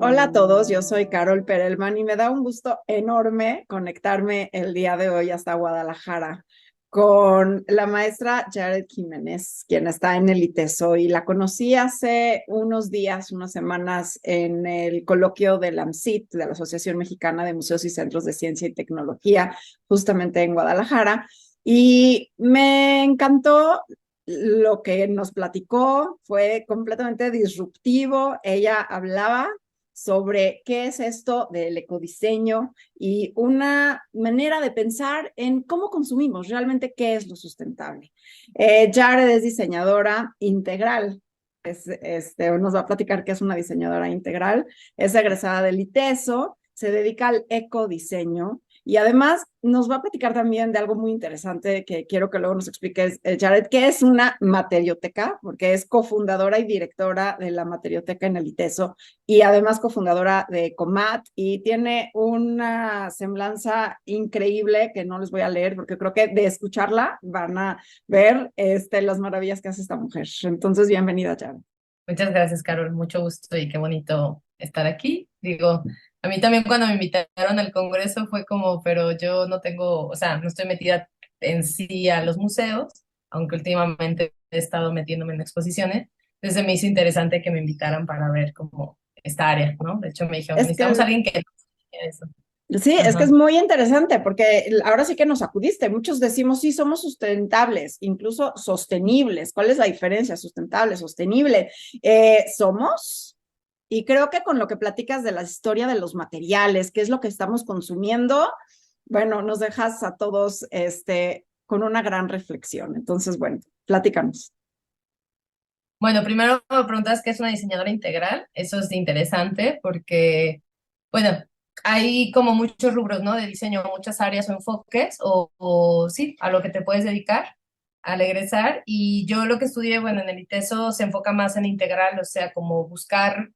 Hola a todos, yo soy Carol Perelman y me da un gusto enorme conectarme el día de hoy hasta Guadalajara con la maestra Jared Jiménez, quien está en el ITESO, y la conocí hace unos días, unas semanas, en el coloquio de la AMCIT, de la Asociación Mexicana de Museos y Centros de Ciencia y Tecnología, justamente en Guadalajara, y me encantó lo que nos platicó, fue completamente disruptivo. Ella hablaba sobre qué es esto del ecodiseño y una manera de pensar en cómo consumimos, realmente qué es lo sustentable. Jared es diseñadora integral. Nos va a platicar qué es una diseñadora integral. Es egresada del ITESO, se dedica al ecodiseño y además nos va a platicar también de algo muy interesante que quiero que luego nos expliques, Jared, que es una materioteca, porque es cofundadora y directora de la materioteca en el ITESO y además cofundadora de Comat, y tiene una semblanza increíble que no les voy a leer porque creo que de escucharla van a ver las maravillas que hace esta mujer. Entonces, bienvenida, Jared. Muchas gracias, Carol. Mucho gusto y qué bonito estar aquí. Digo, a mí también cuando me invitaron al Congreso fue como, pero yo no tengo, o sea, no estoy metida en sí a los museos, aunque últimamente he estado metiéndome en exposiciones. Entonces me hizo interesante que me invitaran para ver como esta área, ¿no? De hecho me dijeron, Es necesitamos a que alguien que eso. Sí, es que es Ajá. muy interesante porque ahora sí que nos acudiste. Muchos decimos, sí, somos sustentables, incluso sostenibles. ¿Cuál es la diferencia? Sustentable, sostenible. ¿Somos? Y creo que con lo que platicas de la historia de los materiales, qué es lo que estamos consumiendo, bueno, nos dejas a todos con una gran reflexión. Entonces, bueno, platícanos. Bueno, primero me preguntas qué es una diseñadora integral. Eso es interesante porque, bueno, hay como muchos rubros, ¿no? De diseño, muchas áreas o enfoques, o sí, a lo que te puedes dedicar al egresar. Y yo lo que estudié, bueno, en el ITESO se enfoca más en integral, o sea, como buscar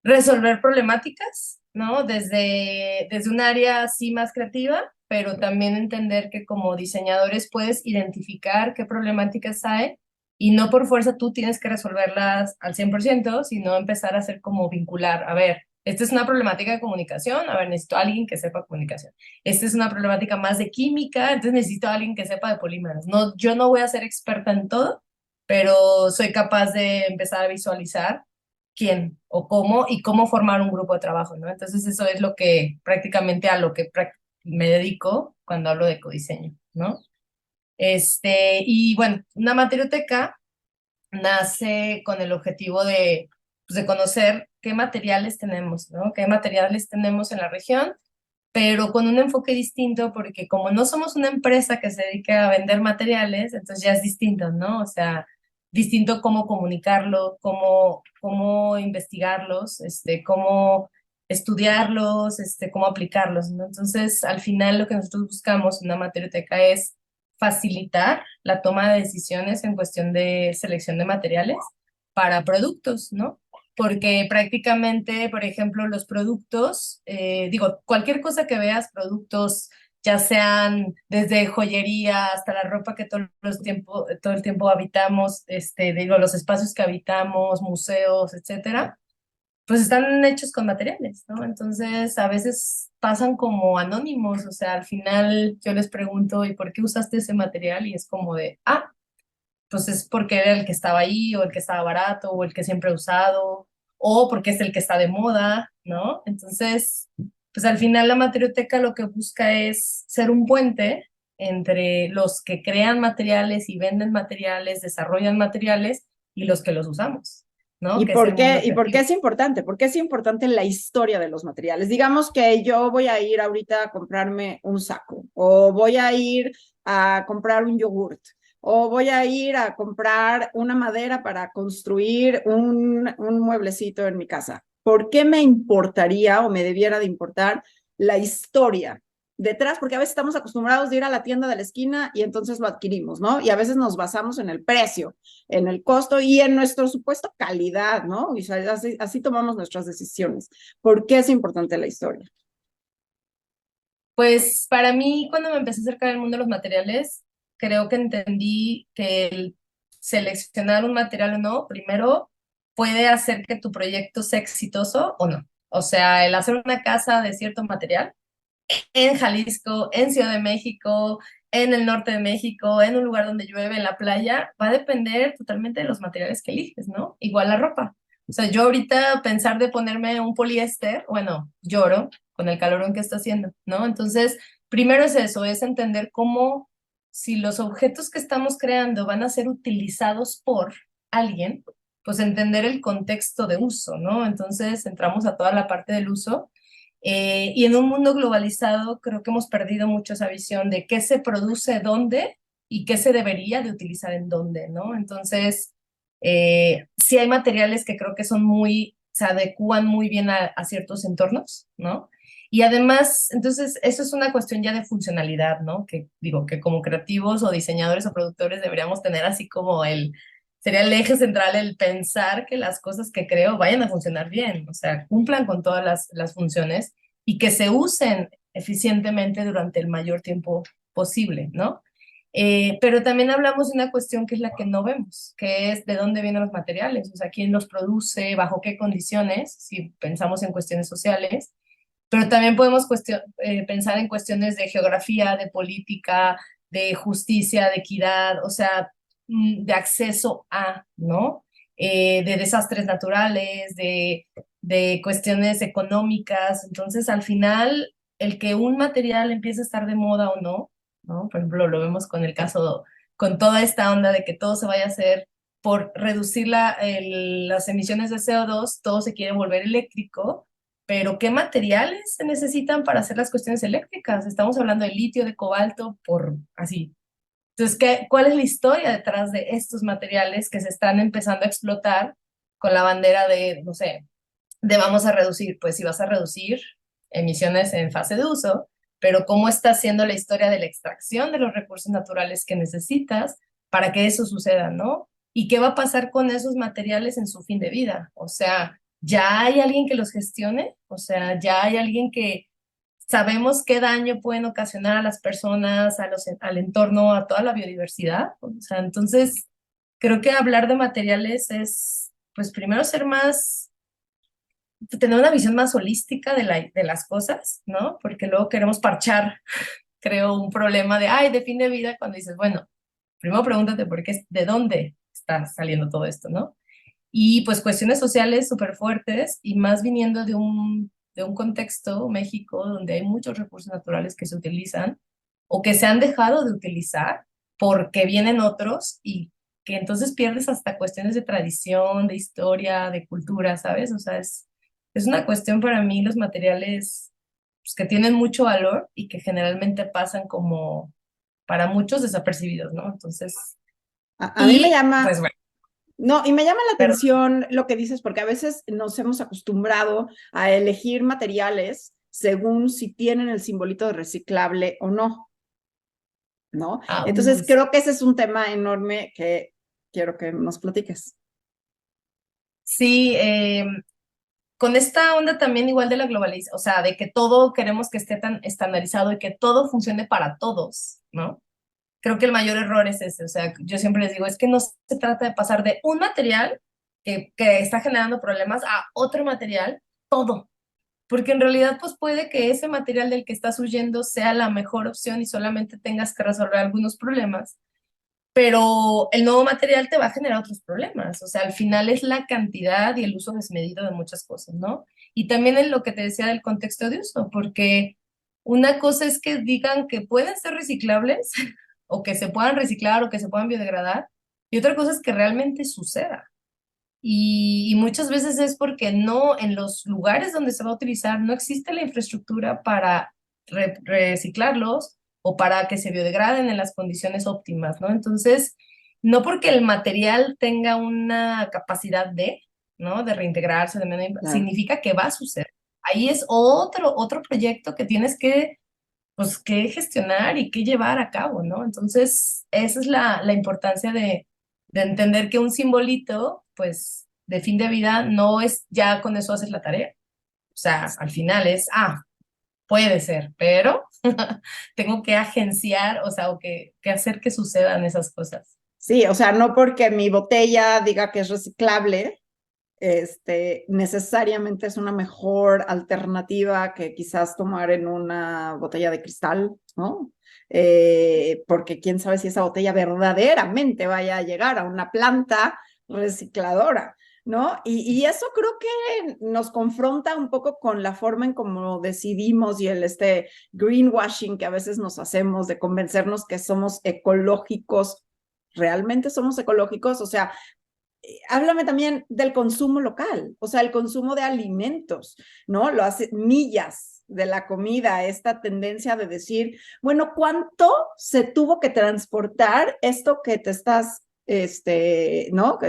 resolver problemáticas, ¿no? Desde un área así más creativa, pero también entender que como diseñadores puedes identificar qué problemáticas hay y no por fuerza tú tienes que resolverlas al 100%, sino empezar a hacer como vincular, a ver, esta es una problemática de comunicación, a ver, necesito a alguien que sepa comunicación. Esta es una problemática más de química, entonces necesito a alguien que sepa de polímeros. No, yo no voy a ser experta en todo, pero soy capaz de empezar a visualizar quién o cómo y cómo formar un grupo de trabajo, ¿no? Entonces eso es lo que prácticamente a lo que me dedico cuando hablo de ecodiseño, ¿no? Y bueno, una materioteca nace con el objetivo de, pues, de conocer qué materiales tenemos, ¿no? Qué materiales tenemos en la región, pero con un enfoque distinto, porque como no somos una empresa que se dedica a vender materiales, entonces ya es distinto, ¿no? O sea, distinto cómo comunicarlo, cómo investigarlos, cómo estudiarlos, cómo aplicarlos, ¿no? Entonces, al final lo que nosotros buscamos en una materioteca es facilitar la toma de decisiones en cuestión de selección de materiales para productos, ¿no? Porque prácticamente, por ejemplo, los productos, digo, cualquier cosa que veas, productos, ya sean desde joyería hasta la ropa que todo el tiempo habitamos, digo, los espacios que habitamos, museos, etcétera, pues están hechos con materiales, ¿no? Entonces, a veces pasan como anónimos, o sea, al final yo les pregunto, ¿y por qué usaste ese material? Y es como de, ah, pues es porque era el que estaba ahí, o el que estaba barato, o el que siempre he usado, o porque es el que está de moda, ¿no? Entonces, pues al final la materioteca lo que busca es ser un puente entre los que crean materiales y venden materiales, desarrollan materiales y los que los usamos, ¿no? Que es el mundo Y por qué creativo. es importante? ¿Por qué es importante la historia de los materiales? Digamos que yo voy a ir ahorita a comprarme un saco, o voy a ir a comprar un yogurt, o voy a ir a comprar una madera para construir un mueblecito en mi casa. ¿Por qué me importaría o me debiera de importar la historia detrás? Porque a veces estamos acostumbrados de ir a la tienda de la esquina y entonces lo adquirimos, ¿no? Y a veces nos basamos en el precio, en el costo y en nuestro supuesto calidad, ¿no? Y así tomamos nuestras decisiones. ¿Por qué es importante la historia? Pues para mí, cuando me empecé a acercar al mundo de los materiales, creo que entendí que el seleccionar un material o no, primero puede hacer que tu proyecto sea exitoso o no. O sea, el hacer una casa de cierto material en Jalisco, en Ciudad de México, en el norte de México, en un lugar donde llueve, en la playa, va a depender totalmente de los materiales que eliges, ¿no? Igual la ropa. O sea, yo ahorita pensar de ponerme un poliéster, bueno, lloro con el calorón que está haciendo, ¿no? Entonces, primero es eso, es entender cómo si los objetos que estamos creando van a ser utilizados por alguien, pues entender el contexto de uso, ¿no? Entonces, entramos a toda la parte del uso y en un mundo globalizado creo que hemos perdido mucho esa visión de qué se produce dónde y qué se debería de utilizar en dónde, ¿no? Entonces, sí hay materiales que creo que son muy, se adecúan muy bien a ciertos entornos, ¿no? Y además, entonces, eso es una cuestión ya de funcionalidad, ¿no? Que digo, que como creativos o diseñadores o productores deberíamos tener así como sería el eje central el pensar que las cosas que creo vayan a funcionar bien, o sea, cumplan con todas las funciones y que se usen eficientemente durante el mayor tiempo posible, ¿no? Pero también hablamos de una cuestión que es la que no vemos, que es de dónde vienen los materiales, o sea, quién los produce, bajo qué condiciones, si pensamos en cuestiones sociales, pero también podemos pensar en cuestiones de geografía, de política, de justicia, de equidad, o sea, de acceso a, ¿no? De desastres naturales, de cuestiones económicas. Entonces, al final, el que un material empiece a estar de moda o no, ¿no? Por ejemplo, lo vemos con el caso, con toda esta onda de que todo se vaya a hacer por reducir las emisiones de CO2, todo se quiere volver eléctrico, pero ¿qué materiales se necesitan para hacer las cuestiones eléctricas? Estamos hablando de litio, de cobalto, por así. Entonces, ¿cuál es la historia detrás de estos materiales que se están empezando a explotar con la bandera de, no sé, de vamos a reducir? Pues si vas a reducir emisiones en fase de uso, pero ¿cómo está siendo la historia de la extracción de los recursos naturales que necesitas para que eso suceda, ¿no? ¿Y qué va a pasar con esos materiales en su fin de vida? O sea, ¿ya hay alguien que los gestione? O sea, ¿ya hay alguien que sabemos qué daño pueden ocasionar a las personas, al entorno, a toda la biodiversidad? O sea, entonces, creo que hablar de materiales es, pues primero ser más tener una visión más holística de las cosas, ¿no? Porque luego queremos parchar, creo, un problema de, ay, de fin de vida, cuando dices, bueno, primero pregúntate por qué, de dónde está saliendo todo esto, ¿no? Y pues cuestiones sociales súper fuertes y más viniendo de un contexto, México, donde hay muchos recursos naturales que se utilizan o que se han dejado de utilizar porque vienen otros y que entonces pierdes hasta cuestiones de tradición, de historia, de cultura, ¿sabes? O sea, es una cuestión para mí los materiales pues, que tienen mucho valor y que generalmente pasan como para muchos desapercibidos, ¿no? Entonces, A mí me y llama, pues bueno, no, y me llama la perdón. atención lo que dices, porque a veces nos hemos acostumbrado a elegir materiales según si tienen el simbolito de reciclable o no, ¿no? Ah, Entonces creo que ese es un tema enorme que quiero que nos platiques. sí, con esta onda también igual de la globalización, o sea, de que todo queremos que esté tan estandarizado y que todo funcione para todos, ¿no? Creo que el mayor error es ese, o sea, yo siempre les digo, es que no se trata de pasar de un material que está generando problemas a otro material, todo, porque en realidad pues puede que ese material del que estás huyendo sea la mejor opción y solamente tengas que resolver algunos problemas, pero el nuevo material te va a generar otros problemas. O sea, al final es la cantidad y el uso desmedido de muchas cosas, ¿no? Y también en lo que te decía del contexto de uso, porque una cosa es que digan que pueden ser reciclables o que se puedan reciclar o que se puedan biodegradar, y otra cosa es que realmente suceda. Y muchas veces es porque no, en los lugares donde se va a utilizar, no existe la infraestructura para reciclarlos o para que se biodegraden en las condiciones óptimas, ¿no? Entonces, no porque el material tenga una capacidad ¿no? De reintegrarse, Claro. significa que va a suceder. Ahí es otro proyecto que tienes que, pues, que gestionar y que llevar a cabo, ¿no? Entonces, esa es la importancia de entender que un simbolito, pues, de fin de vida no es ya con eso haces la tarea. O sea, al final es, puede ser, pero tengo que agenciar, o sea, o que hacer que sucedan esas cosas. Sí, o sea, no porque mi botella diga que es reciclable, necesariamente es una mejor alternativa que quizás tomar en una botella de cristal, ¿no? Porque quién sabe si esa botella verdaderamente vaya a llegar a una planta recicladora, ¿no? Y eso creo que nos confronta un poco con la forma en cómo decidimos y el greenwashing que a veces nos hacemos de convencernos que somos ecológicos. ¿Realmente somos ecológicos? O sea, háblame también del consumo local, o sea, el consumo de alimentos, ¿no? Lo hace millas de la comida, esta tendencia de decir, bueno, ¿cuánto se tuvo que transportar esto que te estás, ¿no?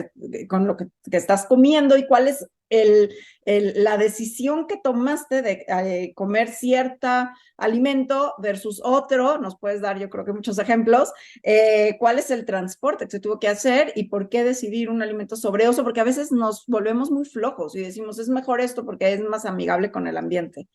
Con lo que estás comiendo y cuál es la decisión que tomaste de comer cierta alimento versus otro, nos puedes dar yo creo que muchos ejemplos, cuál es el transporte que se tuvo que hacer y por qué decidir un alimento sobre eso, porque a veces nos volvemos muy flojos y decimos, es mejor esto porque es más amigable con el ambiente.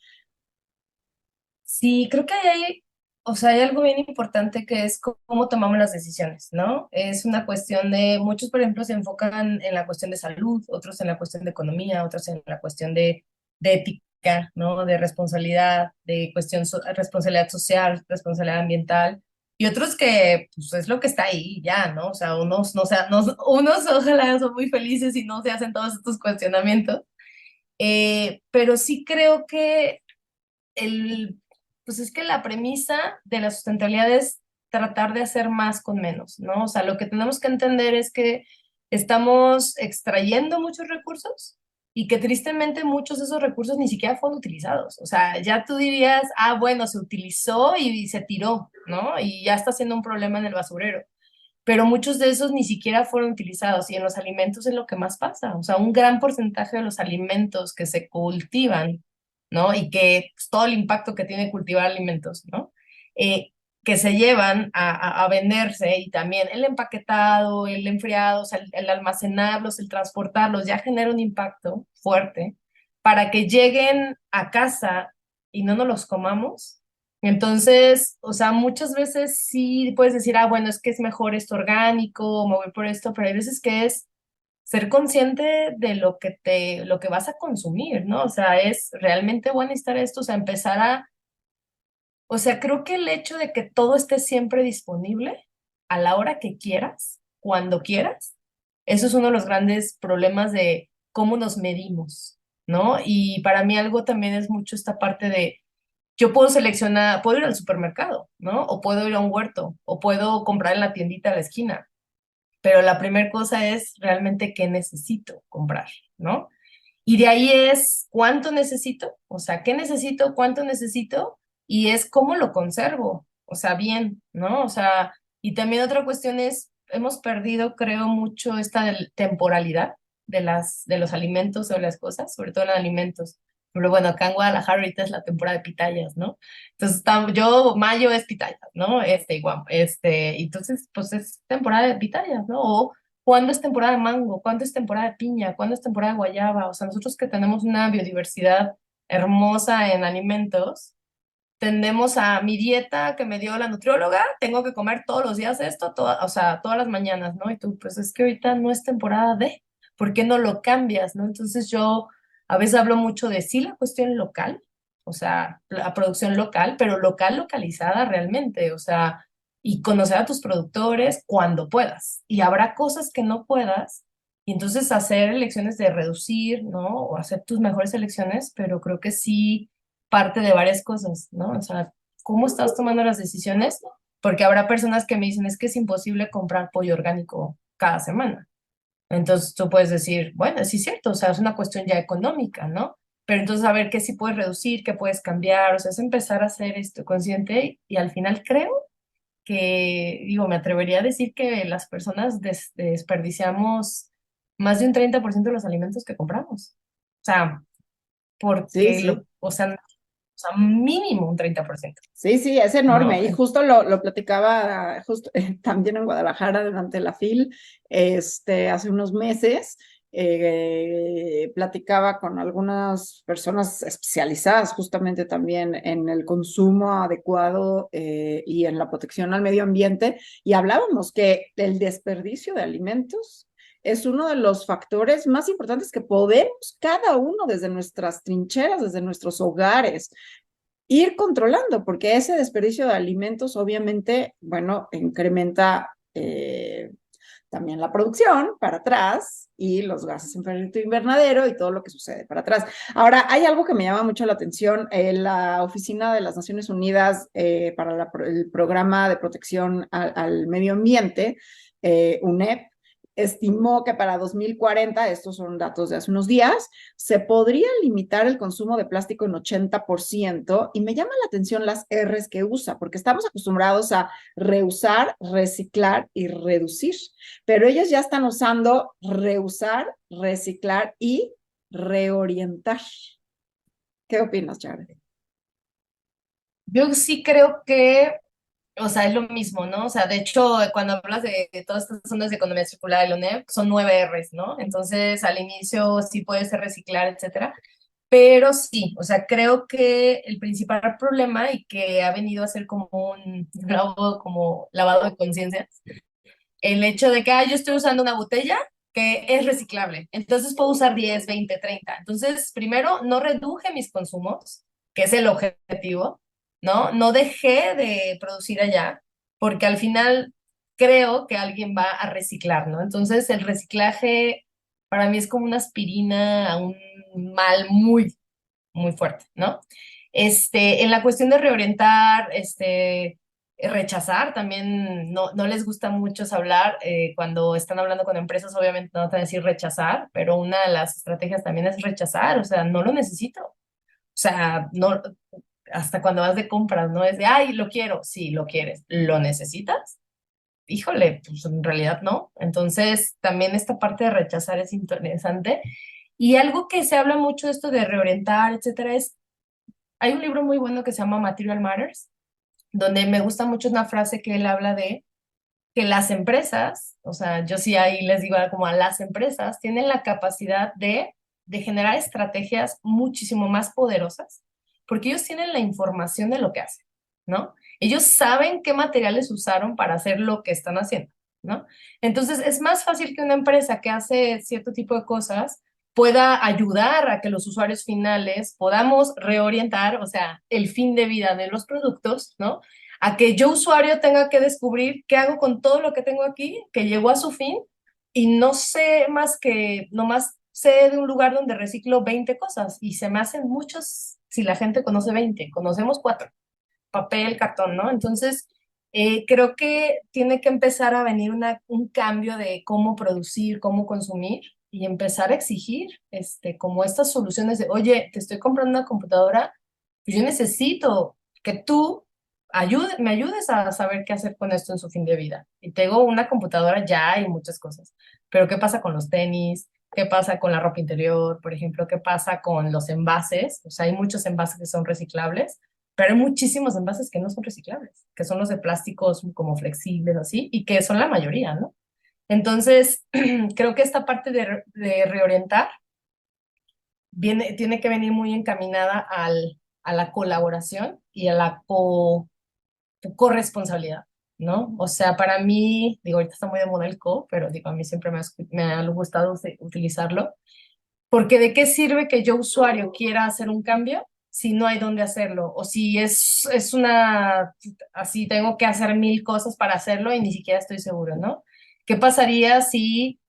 Sí, creo que hay, o sea, hay algo bien importante que es cómo tomamos las decisiones, ¿no? Es una cuestión de, muchos, por ejemplo, se enfocan en la cuestión de salud, otros en la cuestión de economía, otros en la cuestión de ética, ¿no? De responsabilidad, de cuestión, responsabilidad social, responsabilidad ambiental, y otros que, pues, es lo que está ahí, ya, ¿no? O sea, unos, no, sea, unos ojalá son muy felices y no se hacen todos estos cuestionamientos, pero sí creo que el, pues es que la premisa de la sustentabilidad es tratar de hacer más con menos, ¿no? O sea, lo que tenemos que entender es que estamos extrayendo muchos recursos y que tristemente muchos de esos recursos ni siquiera fueron utilizados. O sea, ya tú dirías, ah, bueno, se utilizó y se tiró, ¿no? Y ya está siendo un problema en el basurero. Pero muchos de esos ni siquiera fueron utilizados y en los alimentos es lo que más pasa. O sea, un gran porcentaje de los alimentos que se cultivan, ¿no? Y que pues, todo el impacto que tiene cultivar alimentos, ¿no? Que se llevan a venderse y también el empaquetado, el enfriado, o sea, el almacenarlos, el transportarlos, ya genera un impacto fuerte para que lleguen a casa y no nos los comamos. Entonces, o sea, muchas veces sí puedes decir, ah, bueno, es que es mejor esto orgánico, me voy por esto, pero hay veces que es ser consciente de lo que vas a consumir, ¿no? O sea, es realmente bueno estar esto, o sea, empezar o sea, creo que el hecho de que todo esté siempre disponible a la hora que quieras, cuando quieras, eso es uno de los grandes problemas de cómo nos medimos, ¿no? Y para mí algo también es mucho esta parte de yo puedo seleccionar, puedo ir al supermercado, ¿no? O puedo ir a un huerto, o puedo comprar en la tiendita a la esquina, pero la primera cosa es realmente qué necesito comprar, ¿no? Y de ahí es cuánto necesito, o sea, qué necesito, cuánto necesito, y es cómo lo conservo, o sea, bien, ¿no? O sea, y también otra cuestión es, hemos perdido, creo, mucho esta temporalidad de los alimentos o de las cosas, sobre todo en alimentos. Pero bueno, acá en Guadalajara ahorita es la temporada de pitayas, ¿no? Entonces, mayo es pitayas, ¿no? Igual, entonces, pues es temporada de pitayas, ¿no? O cuándo es temporada de mango, cuándo es temporada de piña, cuándo es temporada de guayaba. O sea, nosotros que tenemos una biodiversidad hermosa en alimentos, tendemos a mi dieta que me dio la nutrióloga, tengo que comer todos los días esto, o sea, todas las mañanas, ¿no? Y tú, pues es que ahorita no es temporada de, ¿por qué no lo cambias, no? Entonces yo a veces hablo mucho de sí la cuestión local, o sea, la producción local, pero local localizada realmente, o sea, y conocer a tus productores cuando puedas. Y habrá cosas que no puedas, y entonces hacer elecciones de reducir, ¿no? O hacer tus mejores elecciones, pero creo que sí parte de varias cosas, ¿no? O sea, ¿cómo estás tomando las decisiones? Porque habrá personas que me dicen, es que es imposible comprar pollo orgánico cada semana. Entonces tú puedes decir, bueno, sí es cierto, o sea, es una cuestión ya económica, ¿no? Pero entonces a ver qué sí puedes reducir, qué puedes cambiar, o sea, es empezar a ser esto consciente y al final creo que, digo, me atrevería a decir que las personas desperdiciamos más de un 30% de los alimentos que compramos. O sea, Sí, porque sí. o sea, mínimo un 30%, Sí, sí, es ¿no? enorme. Y justo lo platicaba justo, también en Guadalajara durante la FIL, hace unos meses. Platicaba con algunas personas especializadas justamente también en el consumo adecuado y en la protección al medio ambiente y hablábamos que el desperdicio de alimentos es uno de los factores más importantes que podemos cada uno desde nuestras trincheras, desde nuestros hogares, ir controlando, porque ese desperdicio de alimentos obviamente, bueno, incrementa también la producción para atrás y los gases en efecto invernadero y todo lo que sucede para atrás. Ahora, hay algo que me llama mucho la atención. La Oficina de las Naciones Unidas para el Programa de Protección al Medio Ambiente, UNEP, estimó que para 2040, estos son datos de hace unos días, se podría limitar el consumo de plástico en 80%, y me llama la atención las R's que usa, porque estamos acostumbrados a reusar, reciclar y reducir, pero ellos ya están usando reusar, reciclar y reorientar. ¿Qué opinas, Jared? Yo sí creo que, o sea, es lo mismo, ¿no? O sea, de hecho, cuando hablas de todas estas zonas de economía circular de la UNED, son 9 Rs, ¿no? Entonces, al inicio sí puede ser reciclar, etcétera. Pero sí, o sea, creo que el principal problema y que ha venido a ser como un lavado, como lavado de conciencia, el hecho de que yo estoy usando una botella que es reciclable, entonces puedo usar 10, 20, 30. Entonces, primero, no reduje mis consumos, que es el objetivo, ¿no? No dejé de producir allá, porque al final creo que alguien va a reciclar, ¿no? Entonces, el reciclaje para mí es como una aspirina a un mal muy, muy fuerte, ¿no? En la cuestión de reorientar, rechazar, también no les gusta mucho hablar, cuando están hablando con empresas, obviamente no te van a decir rechazar, pero una de las estrategias también es rechazar, o sea, no lo necesito. O sea, no, hasta cuando vas de compras, ¿no? Es de, ay, lo quiero, sí, lo quieres, ¿lo necesitas? Híjole, pues en realidad no. Entonces, también esta parte de rechazar es interesante. Y algo que se habla mucho de esto de reorientar, etcétera, hay un libro muy bueno que se llama Material Matters, donde me gusta mucho una frase que él habla de que las empresas, o sea, yo sí ahí les digo como a las empresas, tienen la capacidad de generar estrategias muchísimo más poderosas, porque ellos tienen la información de lo que hacen, ¿no? Ellos saben qué materiales usaron para hacer lo que están haciendo, ¿no? Entonces, es más fácil que una empresa que hace cierto tipo de cosas pueda ayudar a que los usuarios finales podamos reorientar, o sea, el fin de vida de los productos, ¿no? A que yo usuario tenga que descubrir qué hago con todo lo que tengo aquí, que llegó a su fin, y no sé más que, nomás sé de un lugar donde reciclo 20 cosas, y se me hacen muchos, si la gente conoce 20, conocemos 4, papel, cartón, ¿no? Entonces, creo que tiene que empezar a venir un cambio de cómo producir, cómo consumir, y empezar a exigir, como estas soluciones de, oye, te estoy comprando una computadora, pues yo necesito que tú me ayudes a saber qué hacer con esto en su fin de vida. Y tengo una computadora, ya hay muchas cosas, pero ¿qué pasa con los tenis? ¿Qué pasa con la ropa interior? Por ejemplo, ¿qué pasa con los envases? O sea, hay muchos envases que son reciclables, pero hay muchísimos envases que no son reciclables, que son los de plásticos como flexibles, así, y que son la mayoría, ¿no? Entonces, creo que esta parte de reorientar tiene que venir muy encaminada a la colaboración y a la corresponsabilidad, ¿no? O sea, para mí, digo, ahorita está muy de moda el pero digo, a mí siempre me ha gustado utilizarlo, porque ¿de qué sirve que yo, usuario, quiera hacer un cambio si no hay dónde hacerlo? O si es así tengo que hacer 1000 cosas para hacerlo y ni siquiera estoy seguro, ¿no? ¿Qué pasaría si,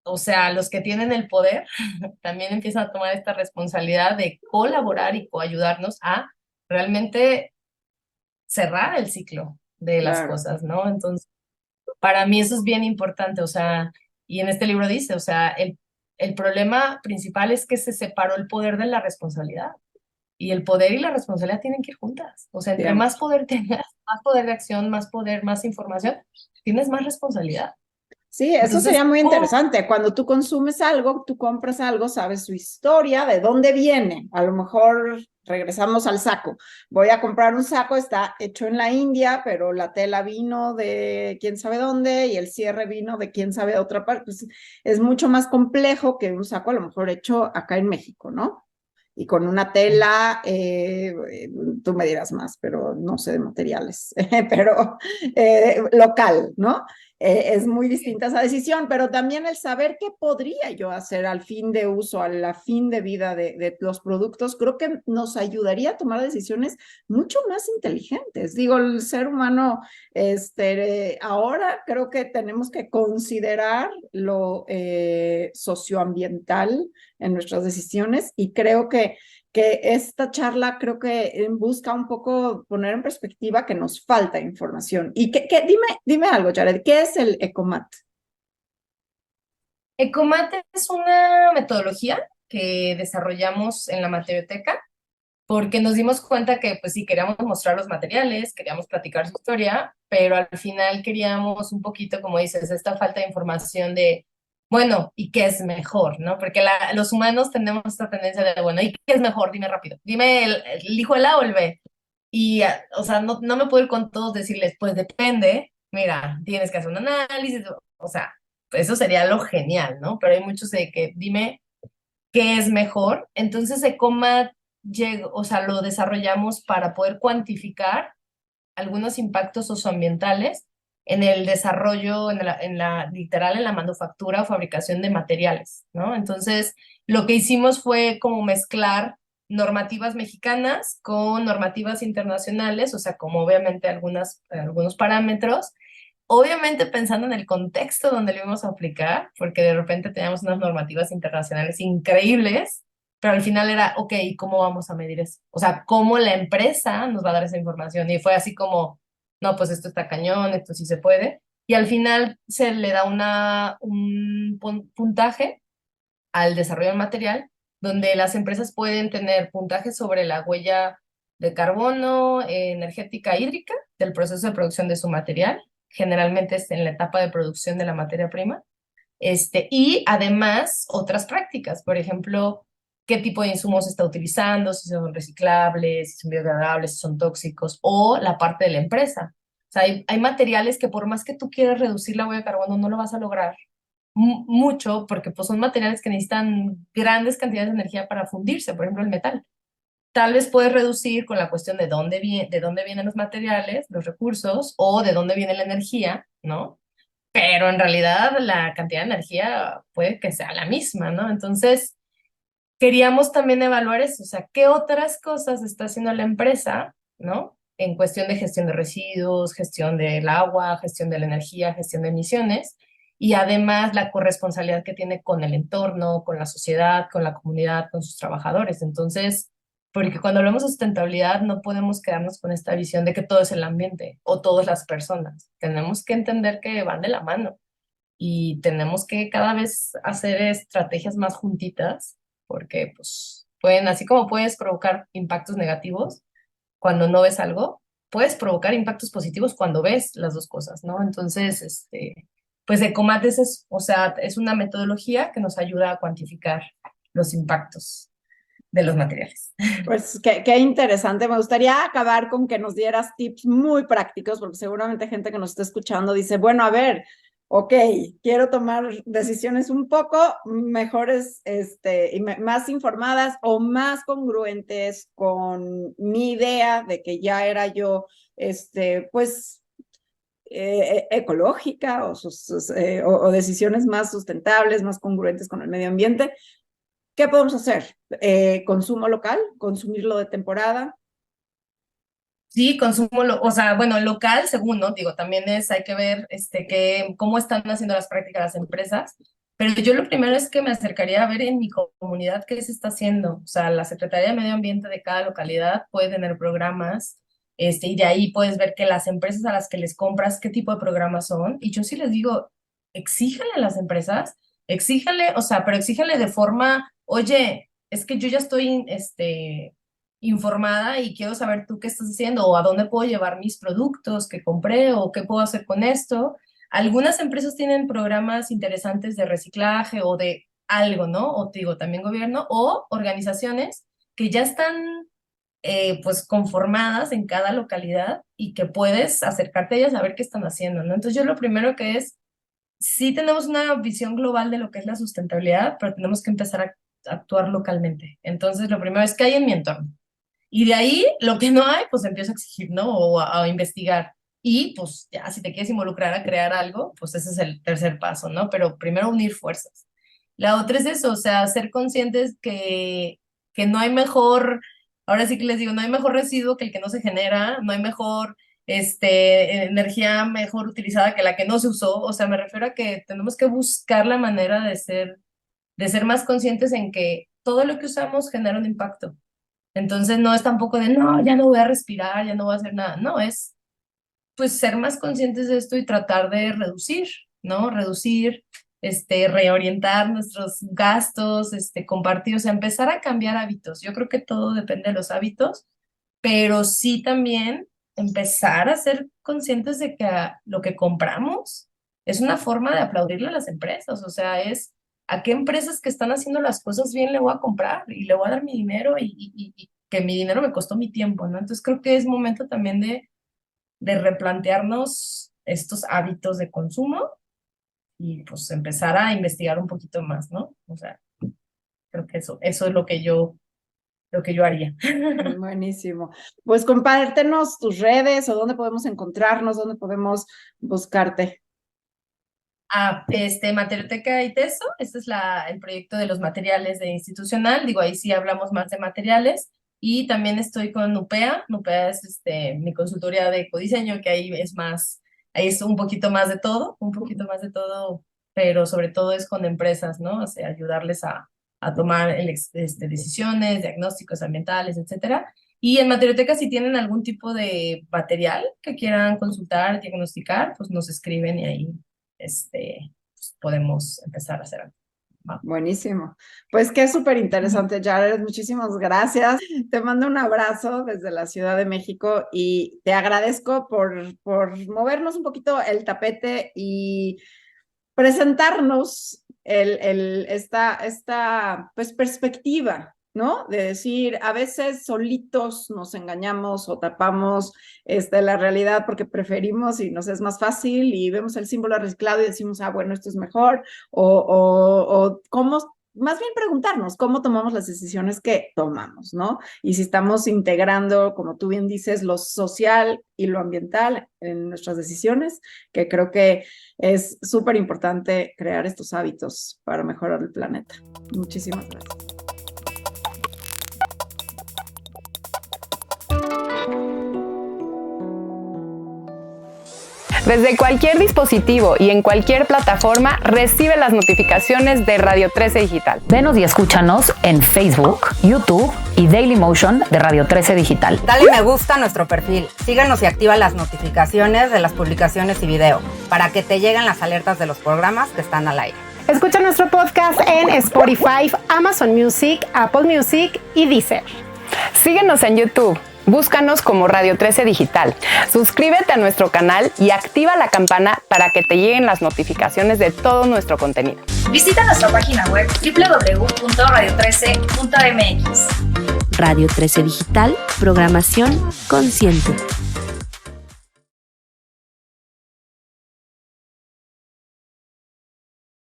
o sea, los que tienen el poder también empiezan a tomar esta responsabilidad de colaborar y coayudarnos a realmente cerrar el ciclo de las Claro. cosas, ¿no? Entonces, para mí eso es bien importante, o sea, y en este libro dice, o sea, el problema principal es que se separó el poder de la responsabilidad. Y el poder y la responsabilidad tienen que ir juntas. O sea, entre más Siempre. poder tengas, más poder de acción, más poder, más información, tienes más responsabilidad. Sí, eso sería Entonces, muy ¿cómo? interesante. Cuando tú consumes algo, tú compras algo, sabes su historia, de dónde viene. A lo mejor regresamos al saco. Voy a comprar un saco, está hecho en la India, pero la tela vino de quién sabe dónde y el cierre vino de quién sabe de otra parte. Pues es mucho más complejo que un saco a lo mejor hecho acá en México, ¿no? Y con una tela, tú me dirás más, pero no sé de materiales, pero local, ¿no? es muy distinta esa decisión, pero también el saber qué podría yo hacer al fin de uso, a la fin de vida de los productos, creo que nos ayudaría a tomar decisiones mucho más inteligentes. Digo, el ser humano, ahora creo que tenemos que considerar lo socioambiental en nuestras decisiones y creo que esta charla creo que busca un poco poner en perspectiva que nos falta información. Y dime algo, Jared, ¿qué es el ECOMAT? Ecomate es una metodología que desarrollamos en la Materioteca porque nos dimos cuenta que, pues sí, queríamos mostrar los materiales, queríamos platicar su historia, pero al final queríamos un poquito, como dices, esta falta de información de, bueno, ¿y qué es mejor, no? Porque los humanos tenemos esta tendencia de, bueno, ¿y qué es mejor? Dime rápido. Dime elijo el A o el B. Y, o sea, no me puedo ir con todos decirles, pues depende, mira, tienes que hacer un análisis, o sea, pues eso sería lo genial, ¿no? Pero hay muchos de que dime qué es mejor. Entonces, Ecoma llegó, o sea, lo desarrollamos para poder cuantificar algunos impactos socioambientales en el desarrollo, literal, en la manufactura o fabricación de materiales, ¿no? Entonces, lo que hicimos fue como mezclar normativas mexicanas con normativas internacionales, o sea, como obviamente algunos parámetros, obviamente pensando en el contexto donde lo íbamos a aplicar, porque de repente teníamos unas normativas internacionales increíbles, pero al final era, ok, ¿cómo vamos a medir eso? O sea, ¿cómo la empresa nos va a dar esa información? Y fue así como, no, pues esto está cañón, esto sí se puede. Y al final se le da un puntaje al desarrollo del material, donde las empresas pueden tener puntajes sobre la huella de carbono, energética, hídrica del proceso de producción de su material. Generalmente es en la etapa de producción de la materia prima. Y además otras prácticas, por ejemplo, qué tipo de insumos se está utilizando, si son reciclables, si son biodegradables, si son tóxicos, o la parte de la empresa. O sea, hay materiales que por más que tú quieras reducir la huella de carbono, no lo vas a lograr mucho porque pues, son materiales que necesitan grandes cantidades de energía para fundirse, por ejemplo, el metal. Tal vez puedes reducir con la cuestión de dónde vienen los materiales, los recursos, o de dónde viene la energía, ¿no? Pero en realidad la cantidad de energía puede que sea la misma, ¿no? Entonces, queríamos también evaluar eso, o sea, qué otras cosas está haciendo la empresa, ¿no? En cuestión de gestión de residuos, gestión del agua, gestión de la energía, gestión de emisiones, y además la corresponsabilidad que tiene con el entorno, con la sociedad, con la comunidad, con sus trabajadores. Entonces, porque cuando hablamos de sustentabilidad no podemos quedarnos con esta visión de que todo es el ambiente o todas las personas. Tenemos que entender que van de la mano y tenemos que cada vez hacer estrategias más juntitas porque pues pueden, así como puedes provocar impactos negativos cuando no ves algo, puedes provocar impactos positivos cuando ves las dos cosas, ¿no? Entonces, pues Ecomates es, o sea, es una metodología que nos ayuda a cuantificar los impactos de los materiales. Pues qué interesante. Me gustaría acabar con que nos dieras tips muy prácticos, porque seguramente gente que nos está escuchando dice, bueno, a ver, ok, quiero tomar decisiones un poco mejores, y más informadas o más congruentes con mi idea de que ya era yo, pues, ecológica o decisiones más sustentables, más congruentes con el medio ambiente. ¿Qué podemos hacer? Consumo local, consumirlo de temporada. Sí, consumo, o sea, bueno, local, según, ¿no? Digo, también hay que ver, cómo están haciendo las prácticas las empresas, pero yo lo primero es que me acercaría a ver en mi comunidad qué se está haciendo, o sea, la Secretaría de Medio Ambiente de cada localidad puede tener programas, y de ahí puedes ver que las empresas a las que les compras, qué tipo de programas son, y yo sí les digo, exíjale a las empresas, exíjale, o sea, pero exíjale de forma, oye, es que yo ya estoy, informada y quiero saber tú qué estás haciendo o a dónde puedo llevar mis productos que compré o qué puedo hacer con esto. Algunas empresas tienen programas interesantes de reciclaje o de algo, ¿no? O te digo, también gobierno o organizaciones que ya están pues conformadas en cada localidad y que puedes acercarte a ellas a ver qué están haciendo, ¿no? Entonces yo lo primero que es, sí tenemos una visión global de lo que es la sustentabilidad, pero tenemos que empezar a actuar localmente. Entonces lo primero es que hay en mi entorno. Y de ahí, lo que no hay, pues empiezo a exigir, ¿no? O a investigar. Y pues ya, si te quieres involucrar a crear algo, pues ese es el tercer paso, ¿no? Pero primero unir fuerzas. La otra es eso, o sea, ser conscientes que no hay mejor, ahora sí que les digo, no hay mejor residuo que el que no se genera, no hay mejor energía mejor utilizada que la que no se usó. O sea, me refiero a que tenemos que buscar la manera de ser más conscientes en que todo lo que usamos genera un impacto. Entonces no es tampoco de, no, ya no voy a respirar, ya no voy a hacer nada. No, es pues ser más conscientes de esto y tratar de reducir, ¿no? Reducir, reorientar nuestros gastos, compartir, o sea, empezar a cambiar hábitos. Yo creo que todo depende de los hábitos, pero sí también empezar a ser conscientes de que lo que compramos es una forma de aplaudirle a las empresas, o sea, es a qué empresas que están haciendo las cosas bien le voy a comprar y le voy a dar mi dinero y que mi dinero me costó mi tiempo, ¿no? Entonces creo que es momento también de replantearnos estos hábitos de consumo y pues empezar a investigar un poquito más, ¿no? O sea, creo que eso es lo que yo haría. Buenísimo. Pues compártenos tus redes o dónde podemos encontrarnos, dónde podemos buscarte. Materioteca y Teso, este es el proyecto de los materiales de institucional, digo, ahí sí hablamos más de materiales, y también estoy con Nupea. Nupea es mi consultoría de ecodiseño, que ahí es un poquito más de todo, pero sobre todo es con empresas, ¿no? O sea, ayudarles a tomar decisiones, diagnósticos ambientales, etcétera. Y en Materioteca, si tienen algún tipo de material que quieran consultar, diagnosticar, pues nos escriben y ahí pues podemos empezar a hacer algo. ¿Va? Buenísimo. Pues qué súper interesante, Jared. Muchísimas gracias. Te mando un abrazo desde la Ciudad de México y te agradezco por movernos un poquito el tapete y presentarnos esta pues, perspectiva, ¿no? De decir, a veces solitos nos engañamos o tapamos la realidad porque preferimos y nos es más fácil y vemos el símbolo reciclado y decimos, ah, bueno, esto es mejor, o cómo, más bien preguntarnos cómo tomamos las decisiones que tomamos, ¿no? Y si estamos integrando, como tú bien dices, lo social y lo ambiental en nuestras decisiones, que creo que es súper importante crear estos hábitos para mejorar el planeta. Muchísimas gracias. Desde cualquier dispositivo y en cualquier plataforma, recibe las notificaciones de Radio 13 Digital. Venos y escúchanos en Facebook, YouTube y Dailymotion de Radio 13 Digital. Dale me gusta a nuestro perfil, síguenos y activa las notificaciones de las publicaciones y video para que te lleguen las alertas de los programas que están al aire. Escucha nuestro podcast en Spotify, Amazon Music, Apple Music y Deezer. Síguenos en YouTube. Búscanos como Radio 13 Digital. Suscríbete a nuestro canal y activa la campana para que te lleguen las notificaciones de todo nuestro contenido. Visita nuestra página web www.radio13.mx. Radio 13 Digital, programación consciente.